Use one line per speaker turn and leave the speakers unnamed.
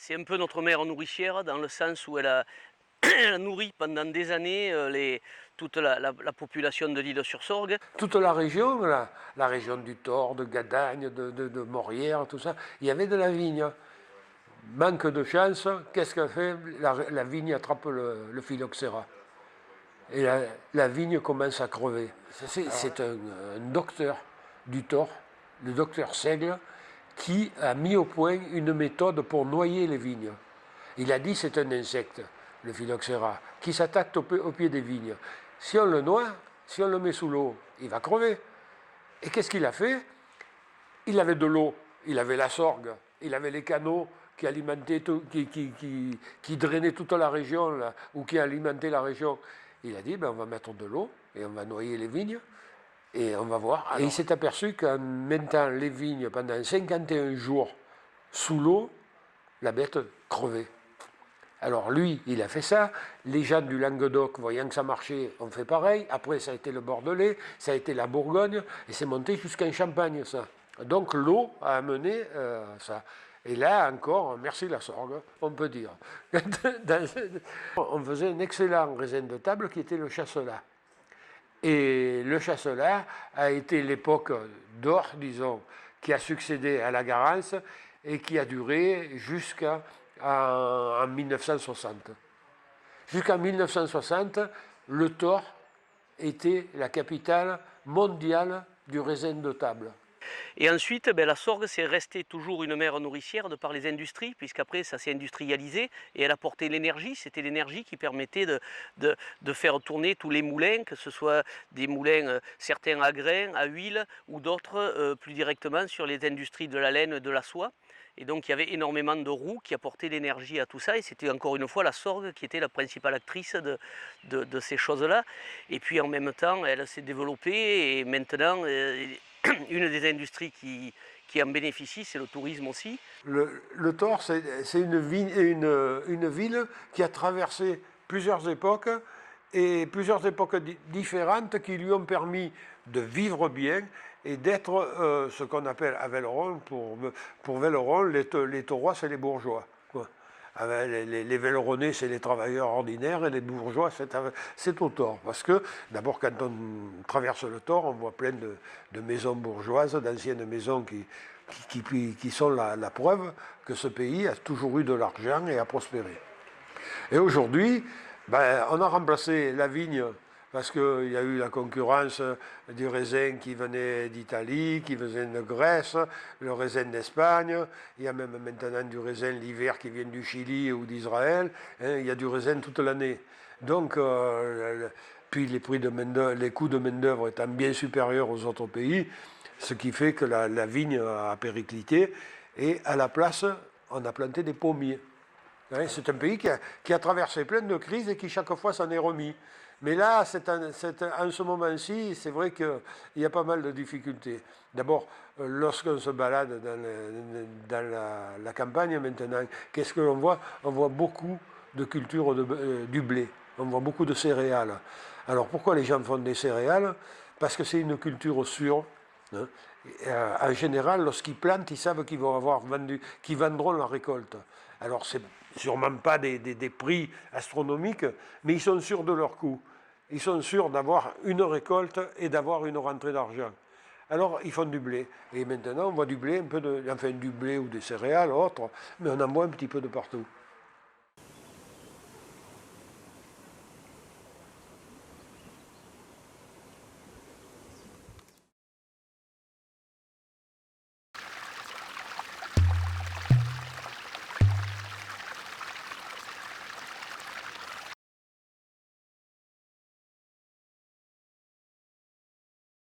C'est un peu notre mère nourricière dans le sens où elle a nourri pendant des années toute la population de l'île sur Sorgue.
Toute la région, la région du Thor, de Gadagne, de Morières, tout ça, il y avait de la vigne. Manque de chance, qu'est-ce qu'elle fait? La vigne attrape le phylloxéra. Et la vigne commence à crever. C'est un docteur du Thor, le docteur Seigle, qui a mis au point une méthode pour noyer les vignes. Il a dit c'est un insecte, le phylloxéra, qui s'attaque au pied des vignes. Si on le noie, si on le met sous l'eau, il va crever. Et qu'est-ce qu'il a fait? Il avait de l'eau, il avait la Sorgue, il avait les canaux qui alimentaient, qui drainaient toute la région, là, ou qui alimentaient la région. Il a dit, ben, on va mettre de l'eau et on va noyer les vignes et on va voir. Alors, et il s'est aperçu qu'en mettant les vignes pendant 51 jours sous l'eau, la bête crevait. Alors lui, il a fait ça. Les gens du Languedoc, voyant que ça marchait, ont fait pareil. Après, ça a été le Bordelais, ça a été la Bourgogne, et c'est monté jusqu'en Champagne, ça. Donc l'eau a amené ça. Et là encore, merci la Sorgue, on peut dire. On faisait un excellent raisin de table qui était le chasselas. Et le chasselas a été l'époque d'or, disons, qui a succédé à la Garance et qui a duré jusqu'en 1960. Jusqu'en 1960, le Thor était la capitale mondiale du raisin de table.
Et ensuite, la Sorgue, c'est resté toujours une mère nourricière de par les industries, puisqu'après, ça s'est industrialisé et elle apportait l'énergie. C'était l'énergie qui permettait de faire tourner tous les moulins, que ce soit des moulins, certains à grains, à huile, ou d'autres plus directement sur les industries de la laine, de la soie. Et donc il y avait énormément de roues qui apportaient l'énergie à tout ça. Et c'était encore une fois la Sorgue qui était la principale actrice de ces choses-là. Et puis en même temps, elle s'est développée et maintenant, une des industries qui en bénéficie, c'est le tourisme aussi.
Le Thor, c'est une ville qui a traversé plusieurs époques et plusieurs époques différentes qui lui ont permis de vivre bien et d'être ce qu'on appelle à Velleron, pour Velleron, les taurois, c'est les bourgeois. Quoi. Les Velleronnais, c'est les travailleurs ordinaires et les bourgeois, c'est au Thor. Parce que, d'abord, quand on traverse le Thor, on voit plein de maisons bourgeoises, d'anciennes maisons qui sont la preuve que ce pays a toujours eu de l'argent et a prospéré. Et aujourd'hui, ben, on a remplacé la vigne parce qu'il y a eu la concurrence du raisin qui venait d'Italie, qui venait de Grèce, le raisin d'Espagne, il y a même maintenant du raisin l'hiver qui vient du Chili ou d'Israël, hein, il y a du raisin toute l'année. Donc, puis les coûts de main-d'œuvre étant bien supérieurs aux autres pays, ce qui fait que la vigne a périclité, et à la place, on a planté des pommiers. C'est un pays qui a traversé plein de crises et qui chaque fois s'en est remis. Mais là, en ce moment-ci, c'est vrai qu'il y a pas mal de difficultés. D'abord, lorsqu'on se balade dans la campagne maintenant, qu'est-ce que l'on voit? On voit beaucoup de culture du blé. On voit beaucoup de céréales. Alors pourquoi les gens font des céréales? Parce que c'est une culture sûre. Hein. En général, lorsqu'ils plantent, ils savent qu'ils vont qu'ils vendront la récolte. Alors, c'est sûrement pas des prix astronomiques, mais ils sont sûrs de leur coût. Ils sont sûrs d'avoir une récolte et d'avoir une rentrée d'argent. Alors, ils font du blé. Et maintenant, on voit du blé, du blé ou des céréales, autres, mais on en voit un petit peu de partout.